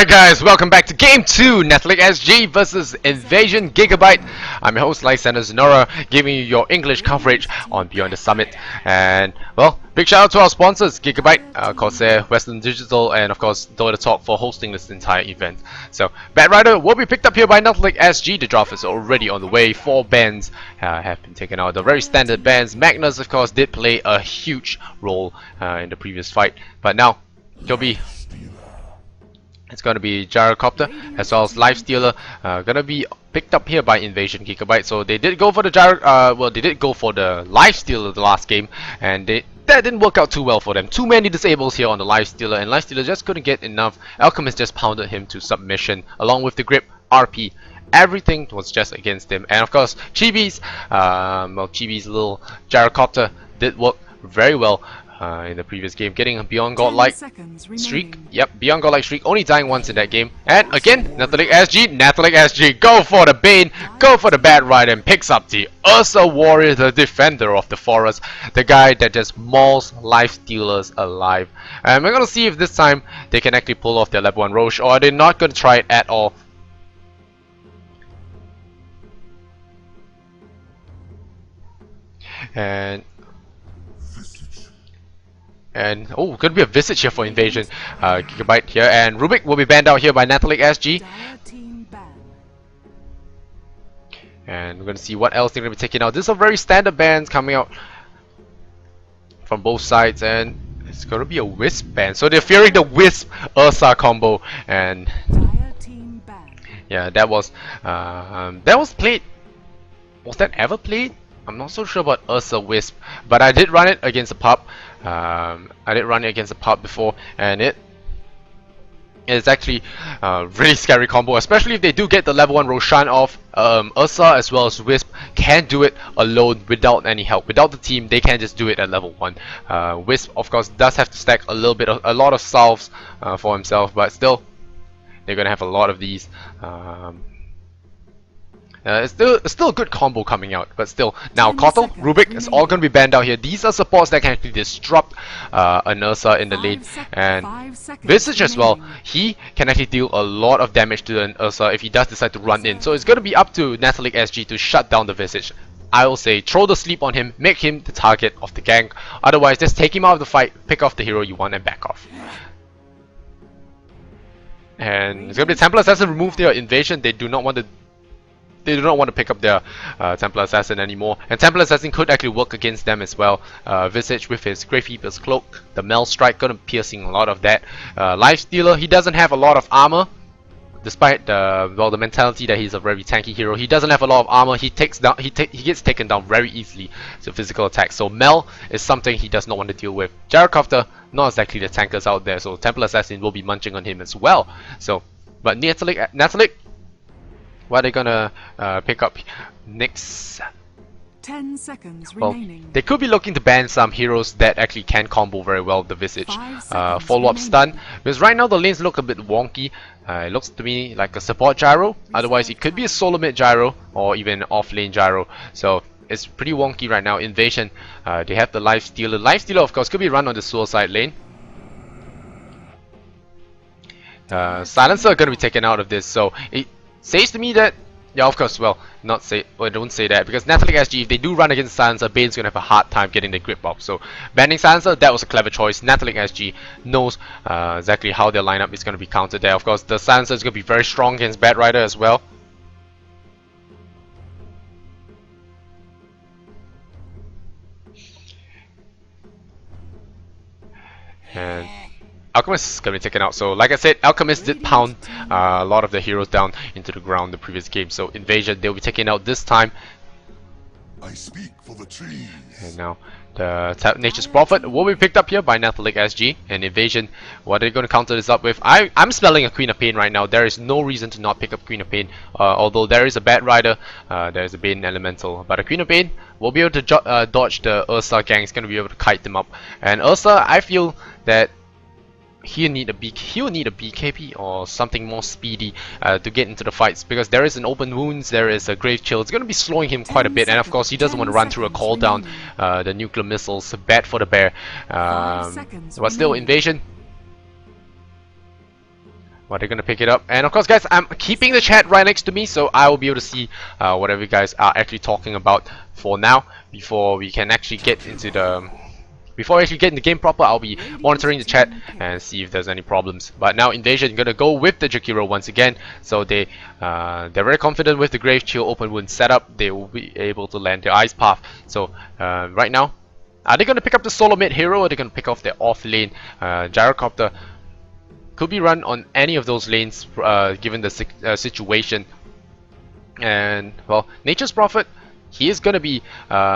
Alright guys, welcome back to Game 2, Netolic.SG versus Invasion.Gigabyte. I'm your host, Lysander Zenora, giving you your English coverage on Beyond the Summit. And, well, big shout out to our sponsors, Gigabyte, Corsair, Western Digital, and of course, Dota Talk for hosting this entire event. So, Bad Rider will be picked up here by Netolic.SG. The draft is already on the way. 4 bans have been taken out. The very standard bans. Magnus, of course, did play a huge role in the previous fight. But now, it's going to be Gyrocopter as well as Lifestealer, going to be picked up here by Invasion.Gigabyte. So they did go for the they did go for the Lifestealer the last game, and that didn't work out too well for them. Too many disables here on the Lifestealer, and Lifestealer just couldn't get enough. Alchemist just pounded him to submission along with the grip, RP. Everything was just against him, and of course Chibi's Chibi's little Gyrocopter did work very well in the previous game, getting a Beyond Godlike streak. Yep, Beyond Godlike streak, only dying once in that game. And again, Netolic.SG, go for the Bane, go for the Bad Rider, and picks up the Ursa Warrior, the defender of the forest, the guy that just mauls Lifestealers alive. And we're gonna see if this time they can actually pull off their level 1 Roche, or they're not gonna try it at all. And oh, could be a Visage here for Invasion. Gigabyte here, and Rubik will be banned out here by Netolic.SG. And we're gonna see what else they're gonna be taking out. These are very standard bans coming out from both sides, and it's gonna be a Wisp ban. So they're fearing the Wisp Ursa combo, and yeah, that was played. Was that ever played? I'm not so sure about Ursa Wisp, but I did run it against a pup. I did run it against a pup before, and it's actually a really scary combo, especially if they do get the level 1 Roshan off. Ursa as well as Wisp can do it alone without any help. Without the team, they can just do it at level 1. Wisp, of course, does have to stack a lot of salves for himself, but still, they're gonna have a lot of these. It's still a good combo coming out, but still. Now, Kotal, Rubik is all going to be banned out here. These are supports that can actually disrupt an Ursa in the lane. And Visage as well, he can actually deal a lot of damage to an Ursa if he does decide to run in. So it's going to be up to Netolic.SG to shut down the Visage. I will say, throw the sleep on him, make him the target of the gank. Otherwise, just take him out of the fight, pick off the hero you want, and back off. And it's going to be Templar Assassin removed their Invasion. They do not want to pick up their Templar Assassin anymore, and Templar Assassin could actually work against them as well. Visage with his Gravekeeper's Cloak, the Mel Strike, gonna piercing a lot of that. Lifestealer, he doesn't have a lot of armor, despite the mentality that he's a very tanky hero. He doesn't have a lot of armor. He gets taken down very easily to physical attacks. So Mel is something he does not want to deal with. Gyrocopter, not exactly the tankers out there, so Templar Assassin will be munching on him as well. So, but Netolic, what are they gonna pick up next? 10 seconds remaining. They could be looking to ban some heroes that actually can combo very well with the Visage. Follow-up stun. Because right now the lanes look a bit wonky. It looks to me like a support gyro. Otherwise it could be a solo mid gyro or even off-lane gyro. So it's pretty wonky right now. Invasion, they have the Lifestealer. Lifestealer of course could be run on the suicide lane. Silencer are gonna be taken out of this, so it says to me that, yeah, of course, well, don't say that, because Netolic.SG, if they do run against Silencer, Bane's gonna have a hard time getting the grip off. So banning Silencer, that was a clever choice. Netolic.SG knows exactly how their lineup is gonna be countered there. Of course, the Silencer is gonna be very strong against Bad Rider as well. And Alchemist is going to be taken out. So like I said, Alchemist did pound a lot of the heroes down into the ground the previous game. So Invasion, they'll be taken out this time. I speak for the trees. And now the Nature's Prophet will be picked up here by Netolic.SG. And Invasion, what are they going to counter this up with? I'm smelling a Queen of Pain right now. There is no reason to not pick up Queen of Pain. Although there is a Bad Rider, there is a Bane Elemental. But a Queen of Pain will be able to dodge the Ursa gang. It's going to be able to kite them up. And Ursa, I feel that he'll need a BKB or something more speedy to get into the fights, because there is an open wounds, there is a grave chill. It's going to be slowing him quite a bit, and of course he doesn't want to run through a call down. The nuclear missiles, bad for the bear. But still, Invasion, Well, they're gonna pick it up, and of course, guys, I'm keeping the chat right next to me, so I will be able to see whatever you guys are actually talking about for now. Before we can actually get into the, before we actually get in the game proper, I'll be monitoring the chat and see if there's any problems. But now Invasion gonna go with the Jakiro once again, so they're very confident with the Grave Chill open wound setup. They will be able to land their Ice Path. So right now, are they gonna pick up the solo mid hero, or are they gonna pick off their off lane Gyrocopter? Could be run on any of those lanes given the situation. And well, Nature's Prophet, he is gonna be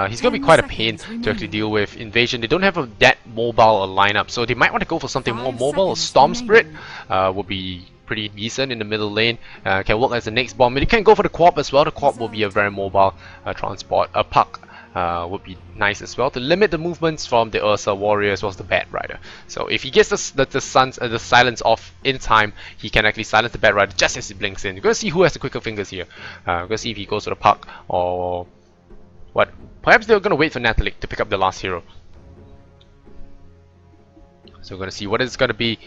he's gonna be quite a pain to actually deal with. Invasion, they don't have that mobile lineup, so they might want to go for something more mobile. Storm Spirit will be pretty decent in the middle lane, can work as the next bomb. They can go for the Quap as well. The Quap will be a very mobile transport. A Puck would be nice as well to limit the movements from the Ursa warrior as well as the Bat Rider. So if he gets the silence off in time, he can actually silence the Bat Rider just as he blinks in. We're gonna see who has the quicker fingers here. We're gonna see if he goes to the Puck or what. Perhaps they're gonna wait for Netolic to pick up the last hero. So we're gonna see what it's gonna be.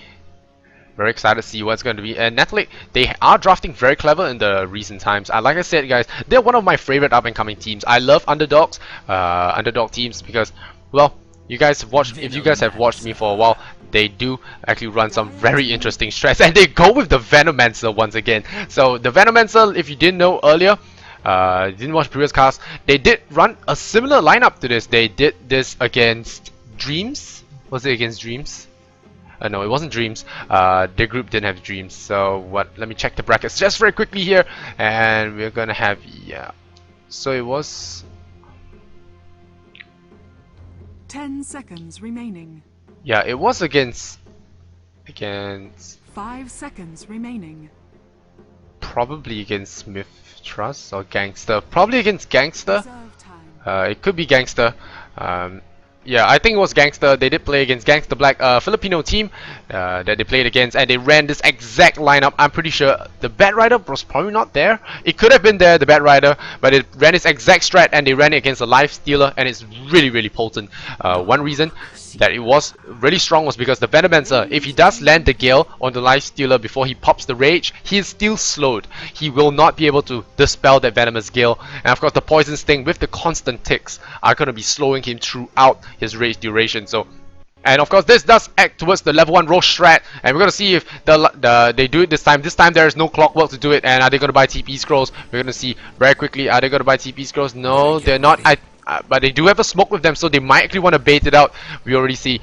Very excited to see what's going to be. And Netolic, they are drafting very clever in the recent times. Like I said, guys, they're one of my favorite up-and-coming teams. I love underdogs, underdog teams, because, well, you guys have watched. If you guys have watched me for a while, they do actually run some very interesting strats, and they go with the Venomancer once again. So the Venomancer, if you didn't know earlier, didn't watch previous casts, they did run a similar lineup to this. They did this against Dreams. Was it against Dreams? No, it wasn't Dreams. Their group didn't have Dreams. So what? Let me check the brackets just very quickly here, and we're gonna have, yeah. So it was 10 seconds remaining. Yeah, it was against 5 seconds remaining. probably against mith.trust or Gangster. Probably against Gangster. Reserve time. It could be Gangster. Yeah, I think it was Gangster. They did play against Gangster Black, Filipino team that they played against, and they ran this exact lineup. I'm pretty sure the Bat Rider was probably not there. It could have been there, the Bat Rider, but it ran this exact strat, and they ran it against a Life Stealer, and it's really, really potent. One reason that it was really strong was because the Venomancer, if he does land the Gale on the Life Stealer before he pops the Rage, he is still slowed. He will not be able to dispel that Venomous Gale, and of course the Poison Sting with the constant ticks are going to be slowing him throughout his rage duration. So, and of course this does act towards the level 1 Roche strat, and we're gonna see if they do it this time. This time there is no clockwork to do it, and are they gonna buy TP scrolls? We're gonna see very quickly. Are they gonna buy TP scrolls? No, they're not. But they do have a smoke with them, so they might actually want to bait it out. We already see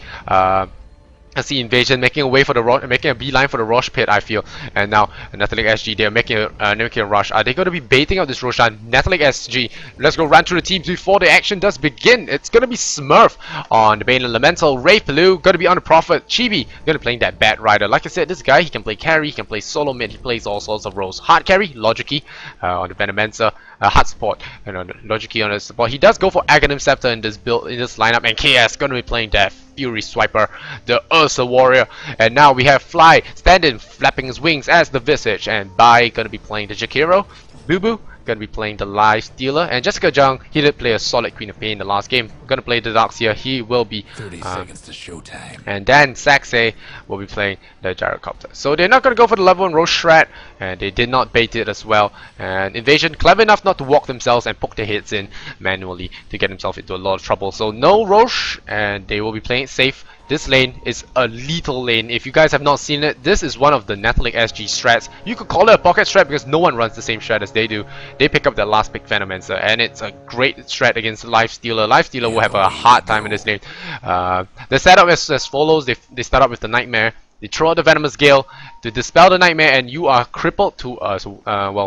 I see Invasion making a way for the making a beeline for the Roche pit, I feel. And now Netolic.SG, they're making a rush. Are they going to be baiting out this Roshan? Netolic.SG, let's go run through the teams before the action does begin. It's going to be Smurf on the Bane Elemental, Wraith Blue going to be on the Prophet, Chibi going to be playing that Bat Rider. Like I said, this guy, he can play carry, he can play solo mid, he plays all sorts of roles. Hard carry, Logicy on the Venomancer, hard support, and on Logicy on the support. He does go for Aghanim Scepter in this build, in this lineup, and KS going to be playing that Fury Swiper, the Ursa Warrior. And now we have Fly standing, flapping his wings as the Visage, and Bai gonna be playing the Jakiro. Boo Boo gonna be playing the Life Stealer, and Jessica Jung, he did play a solid Queen of Pain in the last game. Gonna play the Darkseer, he will be 30 seconds to showtime. and then Saxe will be playing the Gyrocopter. So they're not gonna go for the level 1 Roche strat, and they did not bait it as well. And Invasion, clever enough not to walk themselves and poke their heads in manually to get themselves into a lot of trouble. So no Roche, and they will be playing it safe. This lane is a lethal lane. If you guys have not seen it, this is one of the Netolic.SG strats. You could call it a pocket strat because no one runs the same strat as they do. They pick up the last pick Venomancer, and it's a great strat against Life Stealer. Life Stealer will have a hard time in this lane. The setup is as follows. They start out with the Nightmare. They throw out the Venomous Gale to dispel the Nightmare, and you are crippled to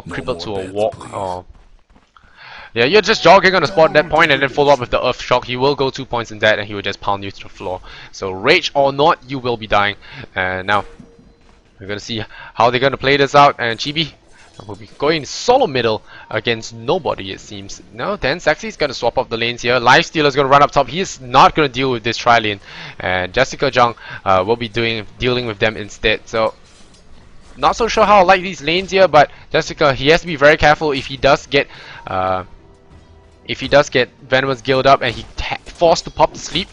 crippled to a walk. Yeah, you're just jogging on the spot at that point, and then follow up with the Earth Shock. He will go 2 points in that, and he will just pound you to the floor. So rage or not, you will be dying. And now we're gonna see how they're gonna play this out. And Chibi will be going solo middle against nobody, it seems. No, then Saxy's gonna swap up the lanes here. Life Stealer's gonna run up top. He is not gonna deal with this tri-lane, and Jessica Jung will be dealing with them instead. So not so sure how I like these lanes here, but Jessica, he has to be very careful if he does get Venomous Guild up and he forced to pop the sleep,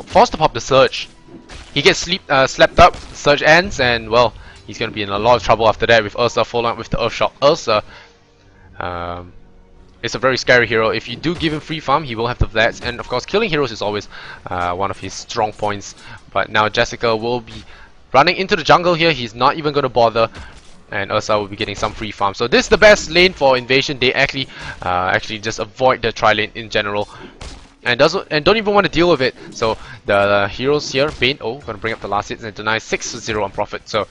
forced to pop the surge. He gets slept up, the surge ends, and well, he's going to be in a lot of trouble after that with Ursa following up with the Earth Shock. Ursa is a very scary hero. If you do give him free farm, he will have the flats, and of course killing heroes is always one of his strong points. But now Jessica will be running into the jungle here. He's not even going to bother, and Ursa will be getting some free farm. So this is the best lane for Invasion. They actually just avoid the tri lane in general, and don't even want to deal with it. So the heroes here, Bane, gonna bring up the last hits and deny 6-0 on Prophet. So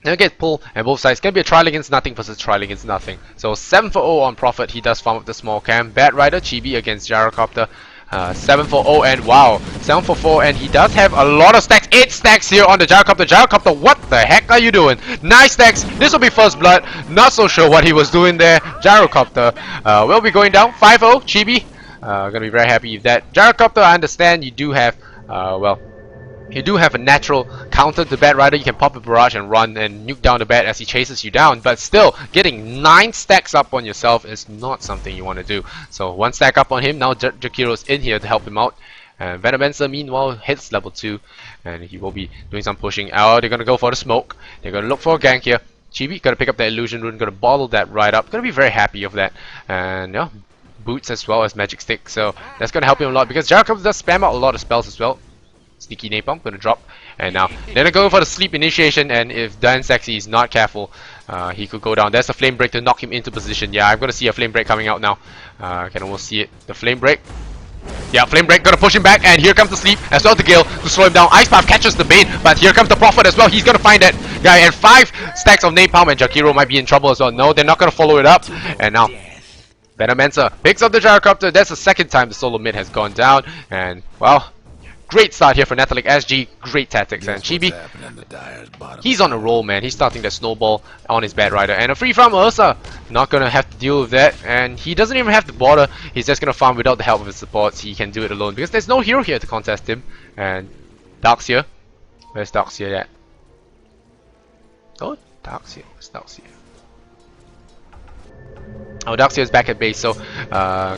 now get pull, and both sides can be a trial against nothing versus trial against nothing. So 7-0 on Prophet. He does farm up the small cam. Bad Rider Chibi against Gyrocopter. 7-4, and wow, 7-4, and he does have a lot of stacks. 8 stacks here on the Gyrocopter. Gyrocopter, what the heck are you doing? 9 stacks. This will be first blood. Not so sure what he was doing there. Gyrocopter will be going down. 5-0, Chibi. Gonna be very happy with that. Gyrocopter, I understand you do have, well, you do have a natural counter to Bad Rider. You can pop a barrage and run and nuke down the Bat as he chases you down, but still, getting 9 stacks up on yourself is not something you want to do. So 1 stack up on him. Now Jakiro's in here to help him out. And Venomancer meanwhile hits level 2, and he will be doing some pushing. Oh, they're gonna go for the smoke. They're gonna look for a gank here. Chibi gonna pick up that illusion rune, gonna bottle that right up. Gonna be very happy of that. And yeah, boots as well as magic stick, so that's gonna help him a lot because Jericho does spam out a lot of spells as well. Sneaky napalm gonna drop, and now they're gonna go for the sleep initiation, and if Dan Sexy is not careful, he could go down. There's a flame break to knock him into position. Yeah, I'm gonna see a flame break coming out now. I can almost see it. The flame break. Yeah, flame break gonna push him back, and here comes the sleep as well to Gale to slow him down. Ice Path catches the Bane, but here comes the Prophet as well. He's gonna find that guy, and 5 stacks of napalm, and Jakiro might be in trouble as well. No, they're not gonna follow it up, and now Venomancer picks up the Gyrocopter. That's the second time the solo mid has gone down, and well, great start here for Netolic.SG. Great tactics, and Chibi, he's on a roll, man. He's starting the snowball on his Bad Rider, and a free farm Ursa. Not gonna have to deal with that, and he doesn't even have to bother. He's just gonna farm without the help of his supports. He can do it alone because there's no hero here to contest him. And Darkseer, where's Darkseer at? Oh, Darkseer, where's Darkseer? Oh, Darkseer is back at base, so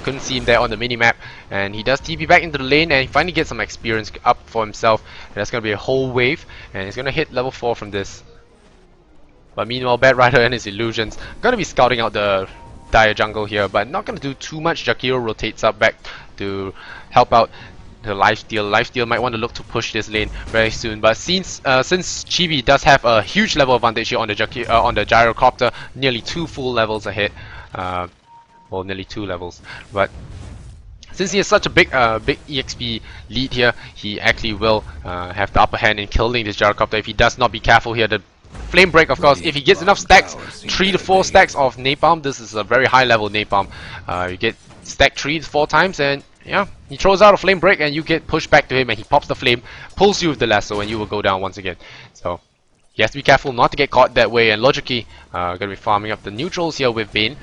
couldn't see him there on the minimap. And he does TP back into the lane, and he finally gets some experience up for himself. And that's going to be a whole wave, and he's going to hit level 4 from this. But meanwhile, Bad Rider and his illusions going to be scouting out the dire jungle here, but not going to do too much. Jakiro rotates up back to help out the lifesteal. Lifesteal might want to look to push this lane very soon, but since Chibi does have a huge level advantage here on the Gyrocopter, nearly 2 full levels ahead. Well, nearly 2 levels, but since he has such a big EXP lead here, he actually will have the upper hand in killing this Gyrocopter if he does not be careful here. The flame break, of course, if he gets enough stacks, 3 to 4 stacks of napalm. This is a very high level napalm. You get stack 3 to 4 times, and yeah, he throws out a flame break, and you get pushed back to him, and he pops the flame, pulls you with the lasso, and you will go down once again. So you have to be careful not to get caught that way. And Logically, gonna be farming up the neutrals here with Bane.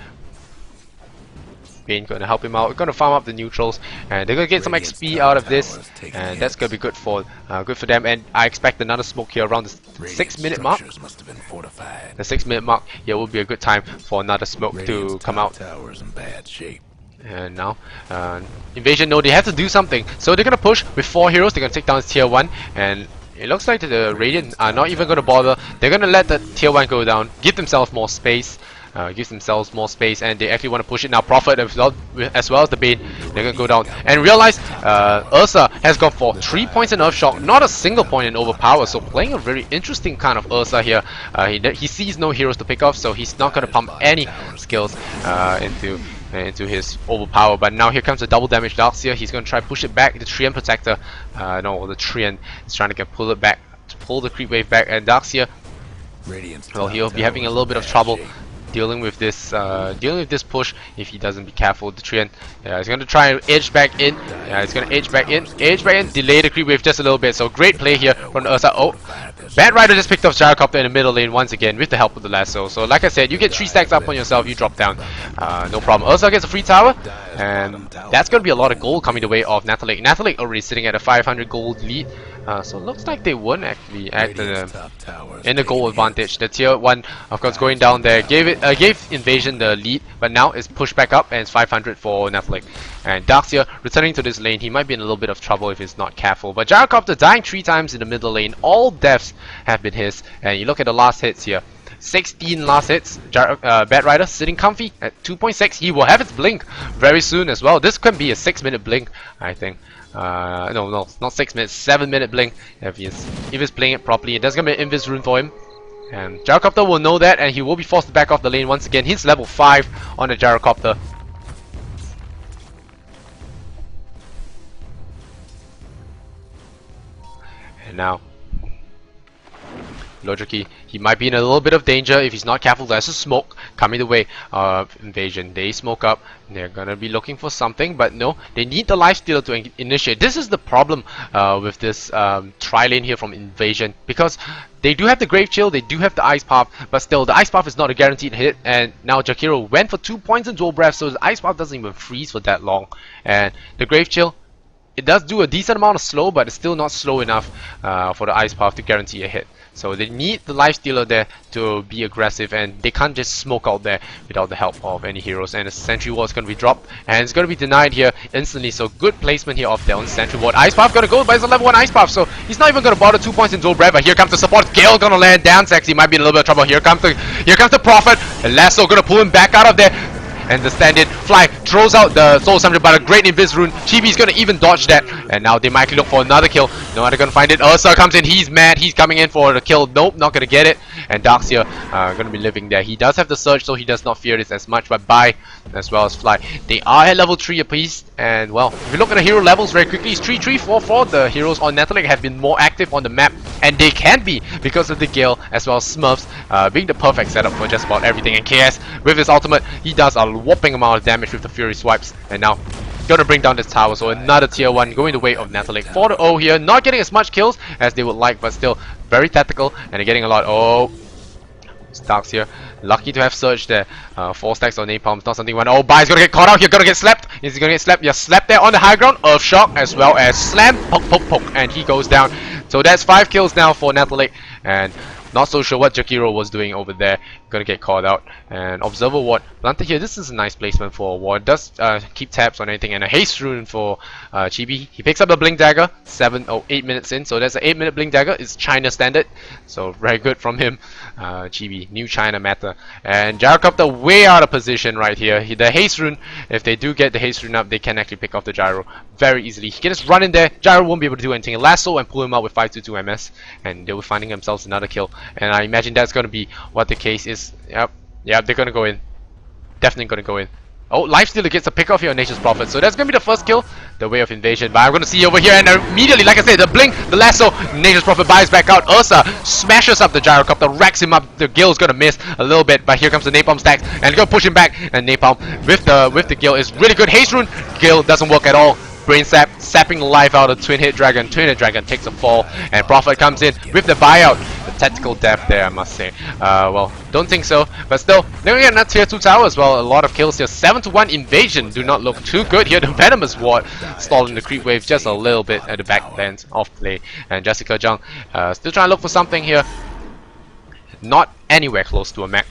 Bane gonna help him out. We're gonna farm up the neutrals, and they're gonna get some XP out of this, and that's gonna be good for them. And I expect another smoke here around the 6-minute mark. The 6-minute mark here will be a good time for another smoke to come out. And now, Invasion know they have to do something, so they're gonna push with 4 heroes. They're gonna take down tier 1, and it looks like the Radiant are not even gonna bother. They're gonna let the tier 1 go down, give themselves more space. Gives themselves more space, and they actually want to push it now. Prophet as well as the Bane, they're gonna go down and realize Ursa has gone for 3 points in Earth Shock, not a single point in Overpower. So playing a very interesting kind of Ursa here. He sees no heroes to pick off, so he's not gonna pump any skills into his Overpower. But now here comes the double damage Darkseer. He's gonna try to push it back. The Treant Protector, no, the Treant is trying to pull it back, to pull the creep wave back, and Darkseer, well, he'll be having a little bit of trouble dealing with this push if he doesn't be careful. The Treant, yeah, he's gonna try and edge back in. Yeah, he's gonna edge back in, delay the creep wave just a little bit. So great play here from Ursa. Oh, Bad Rider just picked up Gyrocopter in the middle lane once again with the help of the lasso. So like I said, you get 3 stacks up on yourself, you drop down, no problem. Ursa gets a free tower, and that's gonna be a lot of gold coming the way of Netolic. Netolic already sitting at a 500 gold lead. So it looks like they weren't actually at Radiant's the top tower's in the goal taken. advantage. The tier 1, of course, going down there gave Invasion the lead, but now it's pushed back up and it's 500 for Netolic. And Darkseer returning to this lane, he might be in a little bit of trouble if he's not careful. But Gyrocopter dying 3 times in the middle lane, all deaths have been his. And you look at the last hits here. 16 last hits. Bad Rider sitting comfy at 2.6. He will have his blink very soon as well. This could be a 6-minute blink, I think. No, not 6 minutes, 7-minute blink if he's playing it properly. There's gonna be an invis rune for him. And Gyrocopter will know that, and he will be forced to back off the lane once again. He's level 5 on the Gyrocopter. And now Logic, he might be in a little bit of danger if he's not careful. There's a smoke coming the way of Invasion. They smoke up. They're gonna be looking for something, but no, they need the lifestealer to initiate. This is the problem with this tri-lane here from Invasion, because they do have the Grave Chill, they do have the Ice Path, but still the Ice Path is not a guaranteed hit. And now Jakiro went for 2 points in Dual Breath, so the Ice Path doesn't even freeze for that long. And the Grave Chill, it does do a decent amount of slow, but it's still not slow enough for the Ice Path to guarantee a hit. So they need the lifestealer there to be aggressive, and they can't just smoke out there without the help of any heroes. And the sentry ward is going to be dropped, and it's going to be denied here instantly. So good placement here of their own sentry ward. Ice Path going to go, but it's a level 1 Ice Path, so he's not even going to bother 2 points in Dual Breath. But here comes the support. Gale going to land down. Sexy might be in a little bit of trouble. Here comes the Prophet. And Lasso going to pull him back out of there. And the stand-in Fly throws out the Soul Summoner, but a great invis rune. Chibi's gonna even dodge that, and now they might look for another kill. No, they're gonna find it. Ursa comes in, he's mad, he's coming in for the kill. Nope, not gonna get it. And Darkseer gonna be living there. He does have the Surge, so he does not fear this as much, but Bai as well as Fly, they are at level 3 apiece. And well, if you look at the hero levels very quickly, it's 3, 3, 4, 4. The heroes on Netolic have been more active on the map, and they can be because of the Gale as well as Smurfs being the perfect setup for just about everything. And KS with his ultimate, he does a whopping amount of damage with the Fury swipes, and now gonna bring down this tower. So another tier 1 going the way of Netolic. 4-0 here, not getting as much kills as they would like, but still very tactical, and they're getting a lot. Oh, Starks here, lucky to have Surge there. 4 stacks on Napalm, not something one. Oh, Bai's gonna get caught out here, gonna get slapped. Is he gonna get slapped? Yeah, slapped there on the high ground. Earth Shock as well as Slam, poke, and he goes down. So that's 5 kills now for Netolic, and not so sure what Jakiro was doing over there. Gonna get called out. And Observer Ward planted here. This is a nice placement for a ward. Does keep tabs on anything. And a haste rune for Chibi. He picks up the Blink Dagger 8 minutes in. So that's an 8-minute Blink Dagger. It's China standard. So very good from him. Chibi, new China matter. And Gyrocopter way out of position right here. The haste rune, if they do get the haste rune up, they can actually pick off the Gyro very easily. He can just run in there. Gyro won't be able to do anything. Lasso and pull him out with 522 MS. And they will finding themselves another kill. And I imagine that's going to be what the case is. Yep, they're going to go in. Definitely going to go in. Oh, Lifestealer gets a pick off here on Nature's Prophet. So that's going to be the first kill, the way of Invasion. But I'm going to see over here, and immediately, like I said, the blink, the lasso, Nature's Prophet buys back out. Ursa smashes up the Gyrocopter, racks him up. The Gale's going to miss a little bit, but here comes the Napalm stacks, and they're going to push him back. And Napalm with the Gale is really good. Haste Rune, Gale doesn't work at all. Brain Sap, sapping the life out of Twin Hit Dragon. Twin Hit Dragon takes a fall, and Prophet comes in with the buyout. The tactical death there, I must say. Well, don't think so, but still, they're gonna get another tier 2 tower as well. A lot of kills here. 7-1 Invasion do not look too good here. The Venomous Ward stalling the creep wave just a little bit at the back end of play. And Jessica Jung still trying to look for something here. Not anywhere close to a mech.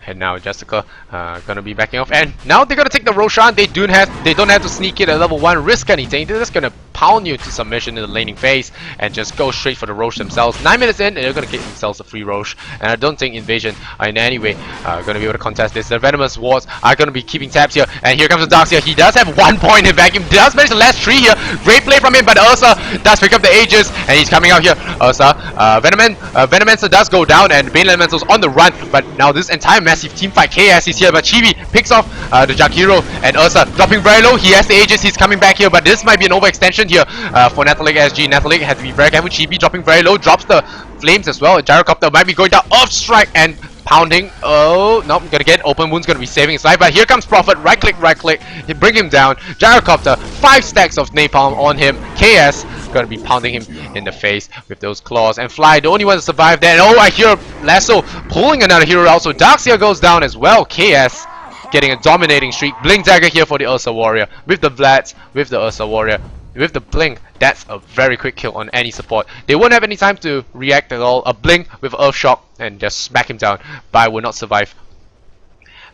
And now Jessica gonna be backing off, and now they're gonna take the Roshan. They don't have to sneak it at level 1, risk anything. They're just gonna pound you to submission in the laning phase and just go straight for the Roche themselves. 9 minutes in, and they're gonna get themselves a free Roche. And I don't think Invasion are in any way gonna be able to contest this. The Venomous Wards are gonna be keeping tabs here, and here comes the Darkseer. He does have 1 point in vacuum. Does manage the last 3 here. Great play from him, but Ursa does pick up the Aegis, and he's coming out here. Ursa, Venomancer does go down, and Bane Elemental's on the run. But now this entire massive team fight, KS is here, but Chibi picks off the Jakiro, and Ursa dropping very low. He has the Aegis, he's coming back here, but this might be an overextension here for Netolic.SG. Netolic has to be very careful. Chibi dropping very low, drops the flames as well. Gyrocopter might be going down off strike and pounding. Oh, no, gonna get open wounds, gonna be saving his life. But here comes Prophet, right click, he bring him down. Gyrocopter, 5 stacks of napalm on him. KS gonna be pounding him in the face with those claws. And Fly, the only one to survive there. And oh, I hear Lasso pulling another hero out, so Darkseer goes down as well. KS getting a dominating streak. Blink Dagger here for the Ursa Warrior. With the Vlads, with the Ursa Warrior, with the Blink, that's a very quick kill on any support. They won't have any time to react at all. A Blink with Earth Shock and just smack him down. But I will not survive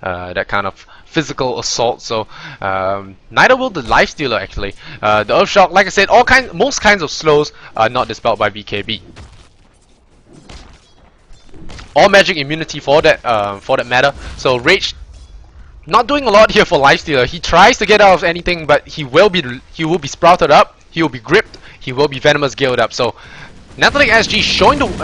that kind of physical assault, so neither will the Lifestealer actually. The Earth Shock, like I said, most kinds of slows are not dispelled by BKB. All magic immunity for that matter. So Rage not doing a lot here for Lifestealer. He tries to get out of anything, but he will be sprouted up, he will be gripped, he will be venomous galeed up. So Netolic.SG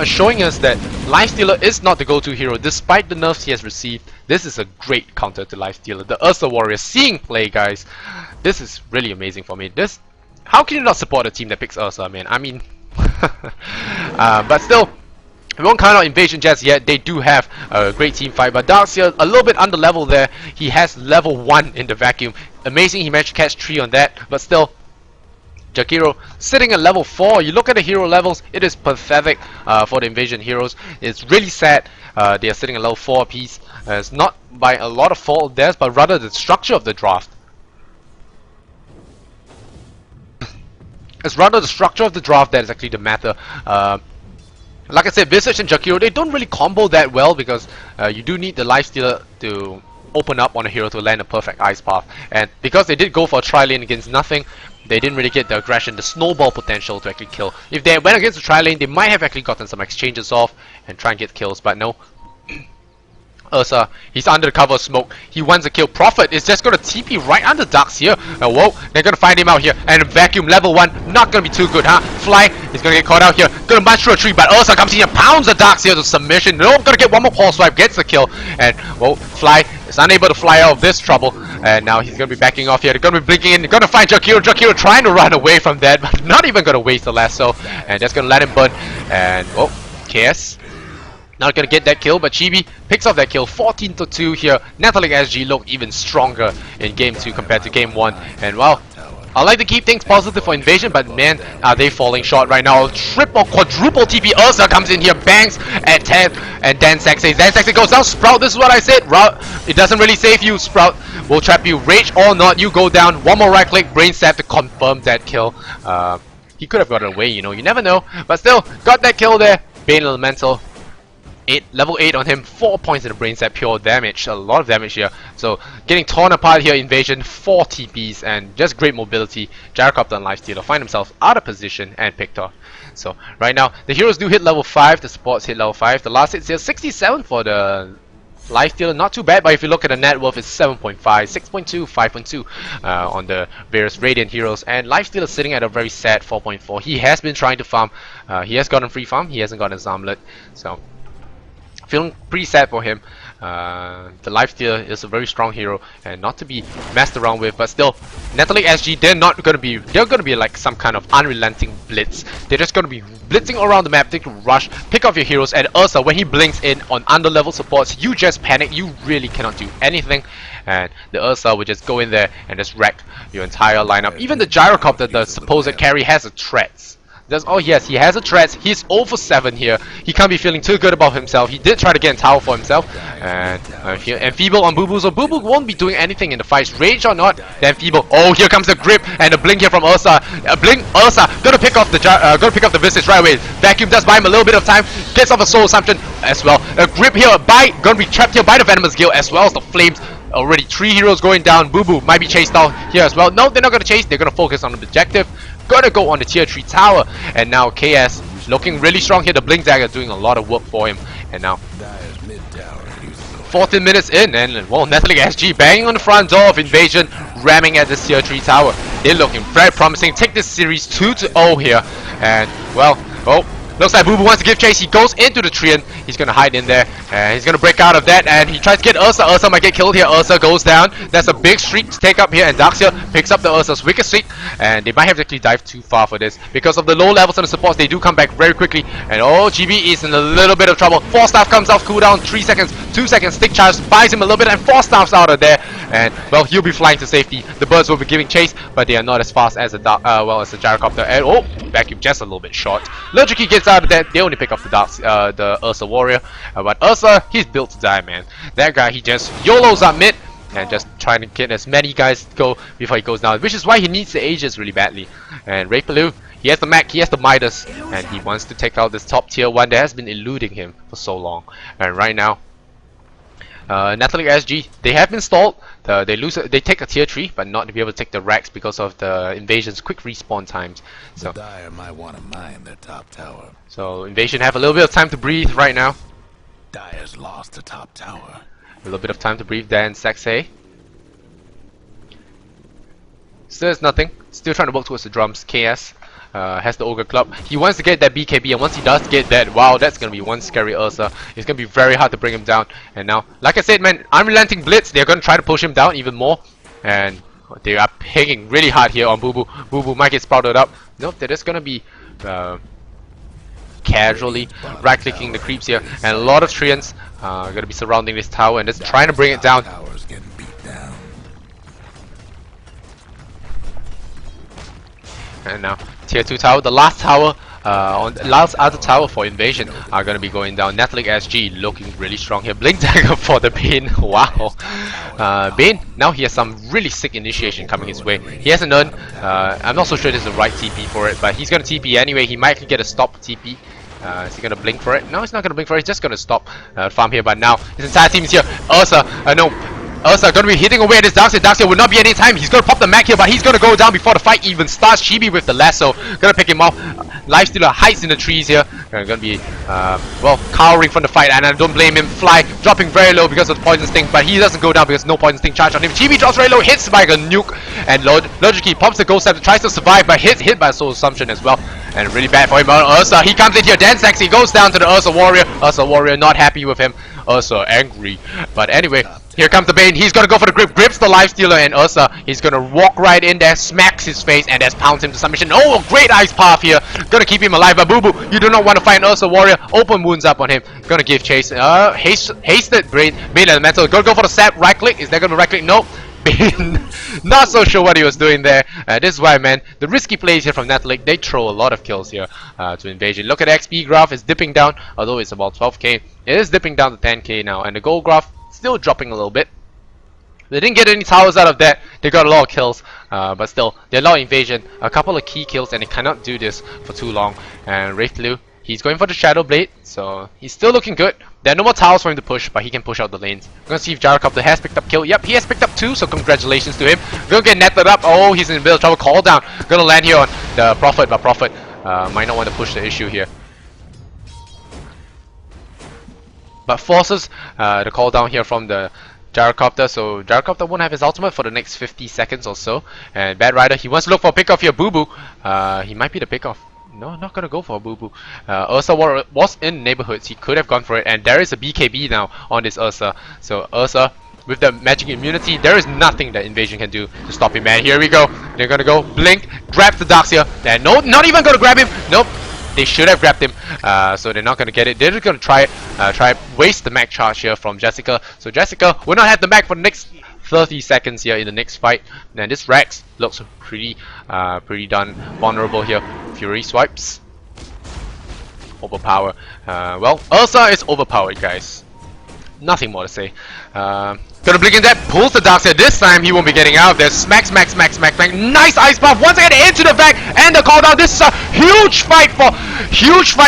showing us that Lifestealer is not the go-to hero despite the nerfs he has received. This is a great counter to Lifestealer. The Ursa Warrior seeing play, guys. This is really amazing for me. How can you not support a team that picks Ursa, man? I mean, but still, we won't count out Invasion just yet. They do have a great team fight, but Darkseer a little bit under level there. He has level 1 in the vacuum. Amazing, he managed to catch 3 on that, but still, Jakiro sitting at level 4. You look at the hero levels, it is pathetic for the Invasion heroes. It's really sad they are sitting at level 4 apiece. It's not by a lot of fault of theirs, but rather the structure of the draft. It's rather the structure of the draft that is actually the matter. Like I said, Visage and Jakiro, they don't really combo that well because you do need the Lifestealer to open up on a hero to land a perfect ice path. And because they did go for a tri-lane against nothing, they didn't really get the aggression, the snowball potential to actually kill. If they went against the tri-lane, they might have actually gotten some exchanges off and try and get kills, but no. Ursa, he's under the cover of smoke. He wants a kill. Prophet is just gonna TP right under Darkseer. Whoa, they're gonna find him out here. And Vacuum level 1, not gonna be too good, huh? Fly is gonna get caught out here. Gonna march through a tree, but Ursa comes in and pounds the Darkseer to submission. No, gonna get one more pulse swipe, gets the kill. And whoa, Fly is unable to fly out of this trouble. And now he's gonna be backing off here. They're gonna be blinking in. They're gonna find Jakiro. Jakiro trying to run away from that, but not even gonna waste the lasso. And just gonna let him burn. And oh, KS. Not gonna get that kill, but Chibi picks up that kill. 14-2 here. Netolic.SG look even stronger in game 2 compared to game 1. And well, I like to keep things positive for Invasion, but man, are they falling short right now. Triple, quadruple TP. Ursa comes in here, bangs at 10, and Dan Saxe goes down. Sprout, this is what I said. It doesn't really save you. Sprout will trap you. Rage or not, you go down. One more right click, brain stab to confirm that kill. He could have gotten away, you know, you never know. But still, got that kill there. Bane Elemental. Level 8 on him, 4 points in the brain set, pure damage, a lot of damage here. So getting torn apart here, Invasion, 4 TPs and just great mobility. Gyrocopter and Lifestealer find themselves out of position and picked off. So right now, the heroes do hit level 5, the supports hit level 5. The last hit here, 67 for the Lifestealer, not too bad, but if you look at the net worth, it's 7.5, 6.2, 5.2 on the various Radiant heroes. And Lifestealer sitting at a very sad 4.4. He has been trying to farm, he has gotten free farm, he hasn't gotten his armlet. So feeling pretty sad for him. The Lifestealer is a very strong hero and not to be messed around with, but still, Netolic.SG, they're gonna be like some kind of unrelenting blitz. They're just gonna be blitzing around the map, they can rush, pick off your heroes, and Ursa, when he blinks in on under-level supports, you just panic, you really cannot do anything, and the Ursa will just go in there and just wreck your entire lineup. Even the Gyrocopter, the supposed carry, has a threat. Oh yes, he has a threat. He's 0 for 7 here. He can't be feeling too good about himself. He did try to get a tower for himself. And Feeble on Boo Boo. So Boo Boo won't be doing anything in the fights. Rage or not, then Feeble. Oh, here comes the grip and a blink here from Ursa. Ursa gonna pick off the Visage right away. Vacuum does buy him a little bit of time. Gets off the Soul Assumption as well. A grip here gonna be trapped here by the Venomous Gale as well as the Flames. Already 3 heroes going down. Boo Boo might be chased out here as well. No, they're not gonna chase. They're gonna focus on the objective. Gonna go on the tier 3 tower. And now KS looking really strong here. The Blink Dagger doing a lot of work for him. And now 14 minutes in, and well, Netolic.SG banging on the front door of Invasion, ramming at this tier 3 tower. They're looking very promising. Take this series 2-0 here. And well, oh, looks like Boo Boo wants to give chase. He goes into the tree and he's gonna hide in there. And he's gonna break out of that. And he tries to get Ursa. Ursa might get killed here. Ursa goes down. That's a big streak to take up here. And Darkseer picks up the Ursa's wicked streak. And they might have to actually dive too far for this. Because of the low levels on the supports, they do come back very quickly. And oh, GB is in a little bit of trouble. 4 staff comes off cooldown. 3 seconds. 2 seconds. Stick charge buys him a little bit. And 4 staffs out of there. And well, he'll be flying to safety. The birds will be giving chase. But they are not as fast as the Gyrocopter. And oh, Vacuum just a little bit short. Logic gets out of that. They only pick up the Ursa Warrior. But Ursa, he's built to die, man. That guy, he just YOLOs up mid. and just trying to get as many guys go before he goes down, which is why he needs the Aegis really badly. And Rapaloo, he has the mech, he has the Midas, and he wants to take out this top tier one that has been eluding him for so long. And right now, Netolic.SG, they have been stalled. They take a tier 3, but not to be able to take the racks because of the Invasion's quick respawn times. So The Dire might want to mine their top tower. So Invasion have a little bit of time to breathe right now. Dire's lost the top tower. A little bit of time to breathe there in Saxay. Still has nothing. Still trying to work towards the drums. KS has the Ogre Club. He wants to get that BKB, and once he does get that, wow, that's gonna be one scary Ursa. It's gonna be very hard to bring him down. And now, like I said, man, Unrelenting Blitz, they're gonna try to push him down even more. And they are pinging really hard here on Boo Boo. Boo Boo might get sprouted up. Nope, they're just gonna be casually right-clicking the creeps here. And a lot of Treants are gonna be surrounding this tower and just trying to bring it down. Tower's getting beat down. And now tier 2 tower, the last tower, on last other tower for Invasion are gonna be going down. Netolic.SG looking really strong here. Blink Dagger for the Bane. Wow. Bane, now he has some really sick initiation coming his way. He has an urn. I'm not so sure this is the right TP for it, but he's gonna TP anyway. He might get a stop TP. Is he gonna blink for it? No, he's not gonna blink for it. He's just gonna stop farm here. But now his entire team is here. Ursa, no. Ursa gonna be hitting away at this Darkseid. Darkseid will not be any time. He's gonna pop the mech here, but he's gonna go down before the fight even starts. Chibi with the lasso, gonna pick him off. Lifestealer hides in the trees here. Gonna be well, cowering from the fight, and I don't blame him. Fly dropping very low because of the poison sting, but he doesn't go down because no poison sting charge on him. Chibi drops very low, hits by a nuke, and Logically pops the ghost scepter, tries to survive, but hit by a soul assumption as well. And really bad for him. Ursa, he comes in here. Dansax, he goes down to the Ursa Warrior. Ursa Warrior not happy with him. Ursa angry. But anyway, here comes the Bane. He's gonna go for the grip. Grips the Lifestealer, and Ursa, he's gonna walk right in there, smacks his face, and just pounds him to submission. Oh, a great ice path here. Gonna keep him alive. But Boo Boo, you do not want to fight an Ursa Warrior. Open wounds up on him. Gonna give chase. Hasted Bane Elemental. Gonna go for the sap. Right click. Is that gonna right click? Nope. Not so sure what he was doing there. This is why, man, the risky plays here from Netolic, they throw a lot of kills here to Invasion. Look at the XP graph, it's dipping down, although it's about 12k. It is dipping down to 10k now, and the gold graph still dropping a little bit. They didn't get any towers out of that. They got a lot of kills, but still, they allow Invasion a couple of key kills, and they cannot do this for too long. And Wraithlu, he's going for the Shadow Blade, so he's still looking good. There are no more towers for him to push, but he can push out the lanes. We're gonna see if Gyrocopter has picked up kill. Yep, he has picked up 2, so congratulations to him. Gonna get netted up. Oh, he's in a bit of trouble. Call down. Gonna land here on the Prophet, but Prophet might not want to push the issue here. But forces the call down here from the Gyrocopter, so Gyrocopter won't have his ultimate for the next 50 seconds or so. And Bad Rider, he wants to look for a pick-off here. Boo Boo, he might be the pick-off. No, not gonna go for a Boo Boo. Ursa was in neighborhoods. He could have gone for it, and there is a BKB now on this Ursa. So Ursa, with the magic immunity, there is nothing that Invasion can do to stop him. And here we go. They're gonna go blink, grab the Darkseid. And no, not even gonna grab him. Nope. They should have grabbed him, so they're not gonna get it. They're just gonna try waste the mech charge here from Jessica. So Jessica will not have the mech for the next 30 seconds here in the next fight. And this Rex looks pretty done vulnerable here. Fury swipes. Overpower. Well, Ursa is overpowered, guys. Nothing more to say. Gonna blink in that, pulls the Darkseid. This time he won't be getting out of there. Smack. Nice ice buff once again into the back, and the call down. This is a huge fight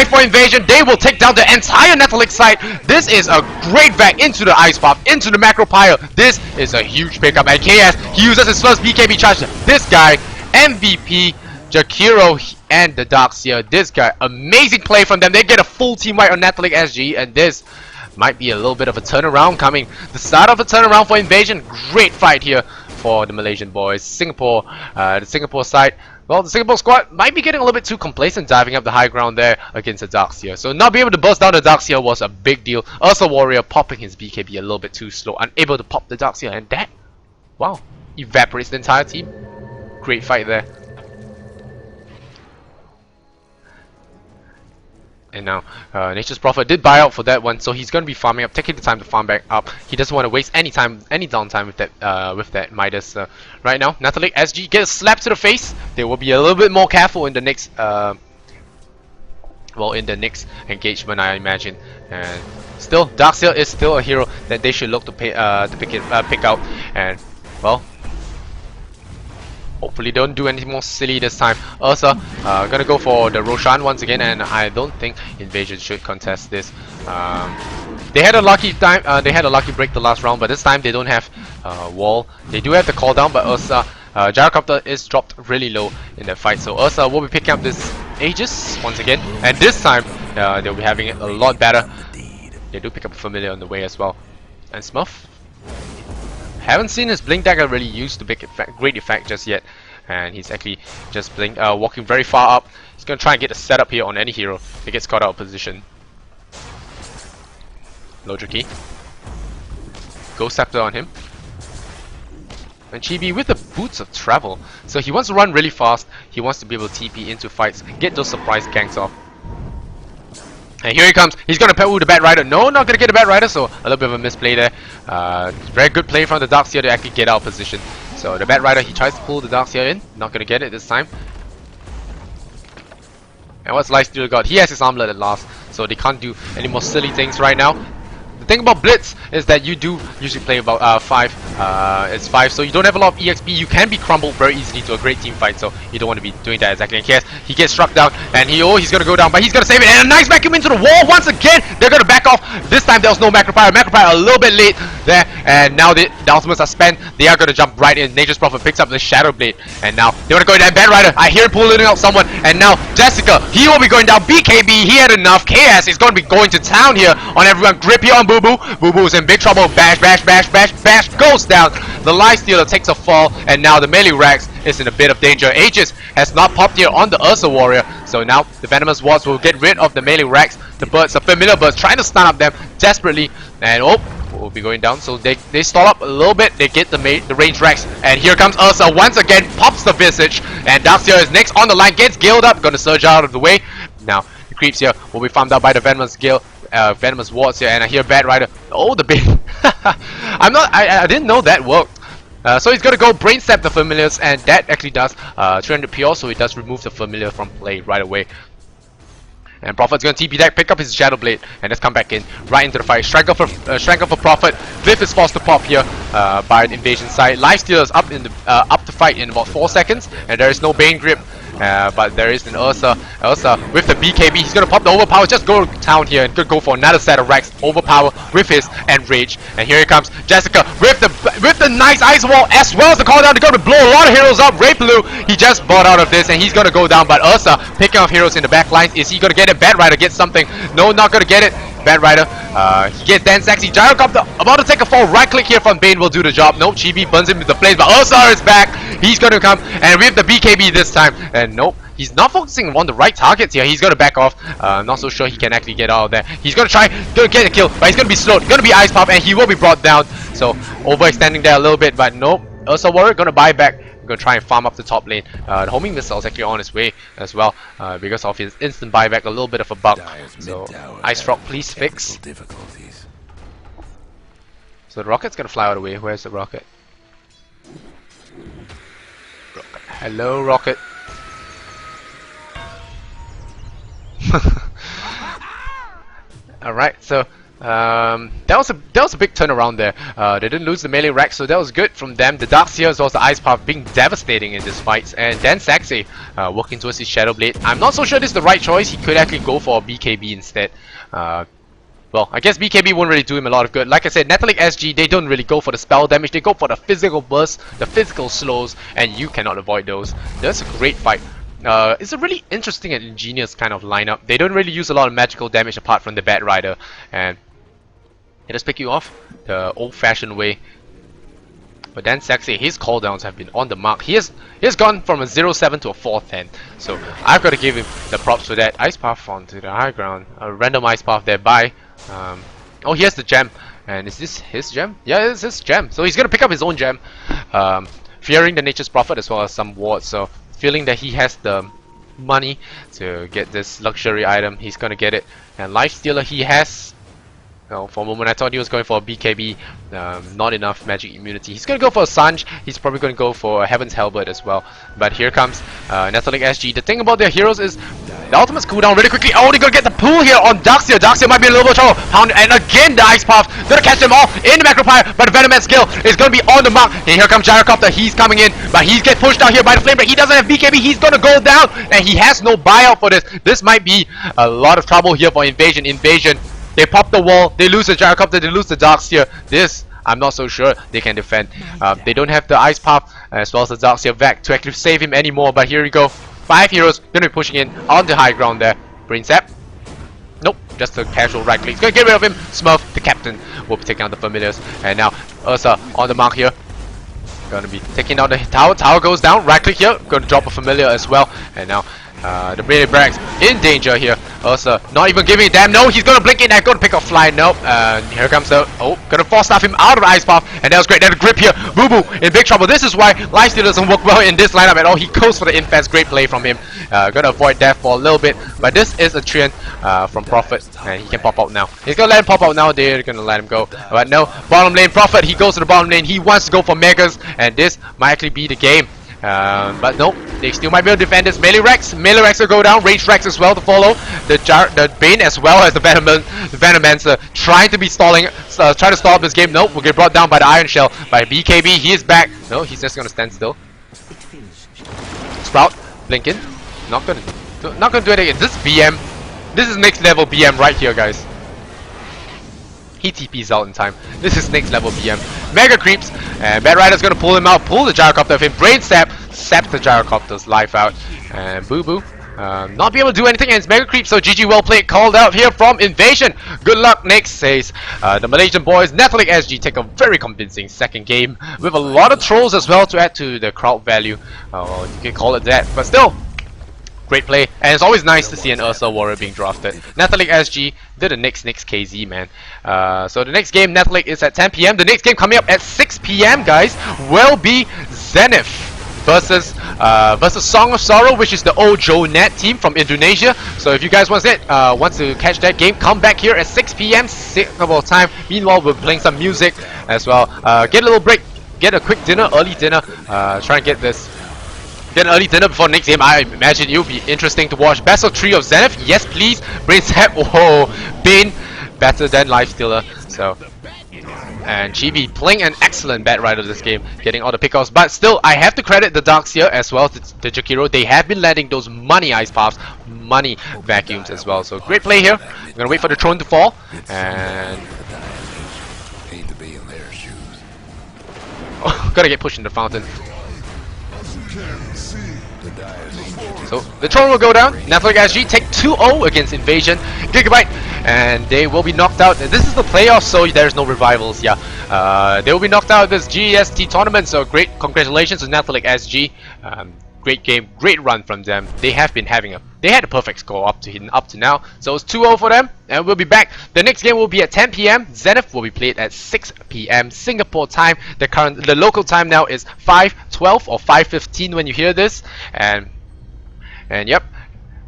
for Invasion. They will take down the entire Netolic side. This is a great back into the ice buff, into the macro pile. This is a huge pickup. And KS, he uses his first BKB charge. This guy, MVP, Jakiro, and the Darkseid. This guy, amazing play from them. They get a full team wipe on Netolic.SG, and this might be a little bit of a turnaround coming. The start of a turnaround for Invasion. Great fight here for the Malaysian boys. Singapore, the Singapore side. Well, the Singapore squad might be getting a little bit too complacent diving up the high ground there against the Darkseid. So not being able to burst down the Darkseid was a big deal. Ursa Warrior popping his BKB a little bit too slow. Unable to pop the Darkseid, and that, wow, evaporates the entire team. Great fight there. And now, Nature's Prophet did buy out for that one, so he's going to be farming up, taking the time to farm back up. He doesn't want to waste any time, any downtime with that Midas. Right now, Netolic.SG gets a slap to the face. They will be a little bit more careful in the next, well, in the next engagement, I imagine. And still, Darkseer is still a hero that they should look to pick out, and well, hopefully don't do anything more silly this time. Ursa gonna go for the Roshan once again, and I don't think Invasion should contest this. They had a lucky time. They had a lucky break the last round, but this time they don't have wall. They do have the call down, but Ursa Gyrocopter is dropped really low in that fight, so Ursa will be picking up this Aegis once again, and this time they'll be having it a lot better. They do pick up a familiar on the way as well. And Smurf, haven't seen his blink dagger really used to great effect just yet, and he's actually just walking very far up. He's gonna try and get a setup here on any hero that gets caught out of position. Logic Ghost Scepter on him. And Chibi with the Boots of Travel. So he wants to run really fast. He wants to be able to TP into fights, get those surprise ganks off. And here he comes. He's gonna pull the Bat Rider. No, not gonna get the Bat Rider. So a little bit of a misplay there. Very good play from the Darkseer to actually get out of position. So the Bat Rider, he tries to pull the Darkseer in. Not gonna get it this time. And what's Lifestealer got? He has his armlet at last, so they can't do any more silly things right now. The thing about Blitz is that you do usually play about 5. It's 5, so you don't have a lot of EXP. You can be crumbled very easily to a great team fight, so you don't want to be doing that exactly. And he gets struck down, and he's gonna go down, but he's gonna save it. And a nice vacuum into the wall once again. They're gonna back off. This time there was no Macropyre. Macropyre a little bit late there, and now the ultimates are spent. They are gonna jump right in. Nature's Prophet picks up the Shadow Blade, and now they wanna go in that Bat Rider. I hear him pulling out someone, and now Jessica, he will be going down. BKB, he had enough. KS is gonna be going to town here on everyone. Grip here on Boo Boo. Boo Boo is in big trouble. Bash, bash, bash, bash, bash goes down. The Lifestealer takes a fall, and now the melee Rex is in a bit of danger. Aegis has not popped here on the Ursa Warrior, so now the Venomous Wards will get rid of the melee Rex. The birds, the familiar birds, trying to stun up them desperately, and will be going down. So they stall up a little bit. They get the range Rex, and here comes Ursa once again, pops the Visage, and Darkseer is next on the line, gets gilled up, gonna surge out of the way. Now the creeps here will be farmed out by the Venomous Venomous Wards here, and I hear Bat Rider. Oh, the bait! I didn't know that worked. So he's gonna go Brain Step the familiars, and that actually does 300 PR, so it does remove the familiar from play right away. And Prophet's gonna TP deck, pick up his Shadow Blade, and let's come back in right into the fight. Strike up for Prophet. Glyph is forced to pop here by the invasion side. Lifestealer's up to fight in about 4 seconds, and there is no Bane Grip. But there is an Ursa with the BKB. He's gonna pop the Overpower, just go to town here and go for another set of Rex. Overpower with his Enrage. And here he comes Jessica with the nice Ice Wall as well as the call down. They're gonna blow a lot of heroes up. Rapaloo, he just bought out of this and he's gonna go down. But Ursa picking off heroes in the back lines. Is he gonna get it? Bat Rider gets something. No, not gonna get it. Bat Rider, he gets Dan Sexy. Gyrocopter about to take a fall. Right click here from Bane will do the job. Nope, Chibi burns him with the flames, but Ursa is back. He's gonna come and with the BKB this time. And nope, he's not focusing on the right targets here. He's gonna back off. Not so sure he can actually get out of there. He's gonna get a kill, but he's gonna be slowed. Gonna be Ice Pop, and he will be brought down. So overextending there a little bit, but nope. Ursa Warrior gonna buy back. Gonna try and farm up the top lane. The homing missile is actually on its way as well because of his instant buyback. A little bit of a bug. So Ice Rock, please fix. So the rocket's gonna fly out of the way. Where's the rocket? Hello, rocket. All right, so. That was a big turnaround there. They didn't lose the melee Rex, so that was good from them. The Darkseer as well as the Ice Path being devastating in this fight, and then Saxy working towards his Shadow Blade. I'm not so sure this is the right choice. He could actually go for a BKB instead. Well, I guess BKB won't really do him a lot of good. Like I said, Netolic.SG, they don't really go for the spell damage. They go for the physical burst, the physical slows, and you cannot avoid those. That's a great fight. It's a really interesting and ingenious kind of lineup. They don't really use a lot of magical damage apart from the Bat Rider, and it just pick you off the old-fashioned way. But then Sexy, his cooldowns have been on the mark. He has gone from a 0-7 to a 4-10. So I've got to give him the props for that. Ice Path onto the high ground. A random Ice Path there by. Oh, here's the gem. And is this his gem? Yeah, it's his gem. So he's gonna pick up his own gem. Fearing the Nature's Prophet as well as some wards. So feeling that he has the money to get this luxury item, he's gonna get it. And Lifestealer, he has. Oh, for a moment I thought he was going for a BKB, not enough magic immunity. He's gonna go for a Sanj. He's probably gonna go for a Heaven's Halberd as well. But here comes Netolic.SG. The thing about their heroes is The ultimate's cooldown really quickly. Oh, they're gonna get the pull here on Darkseer. Darkseer might be a little bit of trouble. Pound, and again the Ice Path. Gonna catch them all in the Macropire, but the Venomman skill is gonna be on the mark. And here comes Gyrocopter. He's coming in, but he's get pushed down here by the Flame Break. He doesn't have BKB. He's gonna go down, and he has no buyout for this. This might be a lot of trouble here for Invasion. Invasion, they pop the wall. They lose the Gyrocopter. They lose the Darkseer. This, I'm not so sure they can defend. They don't have the Ice Path as well as the Darkseer Vac to actually save him anymore. But here we go. 5 heroes gonna be pushing in on the high ground there. Brain Sap. Nope, just a casual right click. He's gonna get rid of him. Smurf, the captain, will be taking out the familiars. And now Ursa on the mark here. Gonna be taking out the tower. Tower goes down. Right click here. Gonna drop a familiar as well. And now the Brady Brax in danger here. Ursa not even giving a damn. No, he's gonna blink in and gonna pick up fly. Nope. Here comes the gonna force staff him out of the Ice Path. And that was great. Then the grip here. Boo Boo in big trouble. This is why Lifesteal doesn't work well in this lineup at all. He goes for the infest. Great play from him. Gonna avoid death for a little bit. But this is a Trian from Prophet. And he can pop out now. He's gonna let him pop out now. They're gonna let him go. But no, bottom lane Prophet. He goes to the bottom lane. He wants to go for Megas. And this might actually be the game. But nope, they still might be able to defend this. Melee Rex will go down. Range Rex as well to follow. The Bane as well as the Venomancer trying to be trying to stall up this game. Nope, will get brought down by the Iron Shell. By BKB, he is back. No, he's just gonna stand still. Sprout, blinking. Not gonna do it again. This BM, this is next level BM right here, guys. He TP's out in time. This is next level BM. Mega creeps, and Bad Rider's gonna pull him out, pull the Gyrocopter of him. Brain Sap, saps the Gyrocopter's life out. And Boo Boo, not be able to do anything against Mega Creep, so GG well played, called out here from Invasion. Good luck, Nick says. The Malaysian boys, Netolic.SG take a very convincing second game with a lot of trolls as well to add to the crowd value. You can call it that, but still. Great play, and it's always nice to see an Ursa warrior being drafted. Netolic.SG did a Nyx KZ, man. So the next game, Netolic, is at 10 PM. The next game coming up at 6 PM, guys, will be Zenith versus Song of Sorrow, which is the Ojo Net team from Indonesia. So if you guys want to catch that game, come back here at 6 PM Singapore time. Meanwhile, we're playing some music as well. Get a little break, get a quick dinner, early dinner. Try and get an early dinner before next game. I imagine it'll be interesting to watch. Best of 3 of Zenith, yes please. Brain Sap, whoa, Bane, better than Lifestealer. So, and Chibi playing an excellent Bad Rider this game, getting all the pickoffs. But still, I have to credit the Darkseer as well to Jakiro. They have been landing those money Ice Paths, money vacuums as well. So great play here. I'm gonna wait for the throne to fall. And Hate to be in their shoes. gotta get pushed in the fountain. So the throne will go down. Netolic.SG take 2-0 against Invasion Gigabyte, and they will be knocked out. This is the playoffs, so there's no revivals. Yeah, they will be knocked out of this GEST tournament. So great, congratulations to Netolic.SG. Great game, great run from them. They have been they had a perfect score up to now. So it's 2-0 for them, and we'll be back. The next game will be at 10 PM. Zenith will be played at 6 PM Singapore time. The local time now is 5:12 or 5:15 when you hear this, and yep,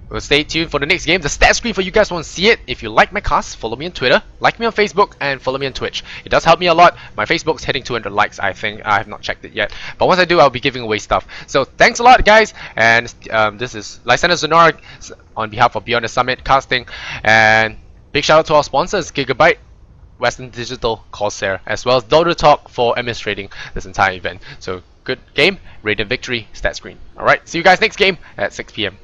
we'll stay tuned for the next game. The stat screen for you guys want to see it. If you like my cast, follow me on Twitter, like me on Facebook, and follow me on Twitch. It does help me a lot. My Facebook's hitting 200 likes, I think. I have not checked it yet, but once I do, I'll be giving away stuff. So thanks a lot, guys, and this is Lysander Zenora on behalf of Beyond the Summit Casting, and big shout out to our sponsors, Gigabyte, Western Digital, Corsair, as well as Dota Talk for administrating this entire event. So good game, Radiant victory, stat screen. Alright, see you guys next game at 6 PM.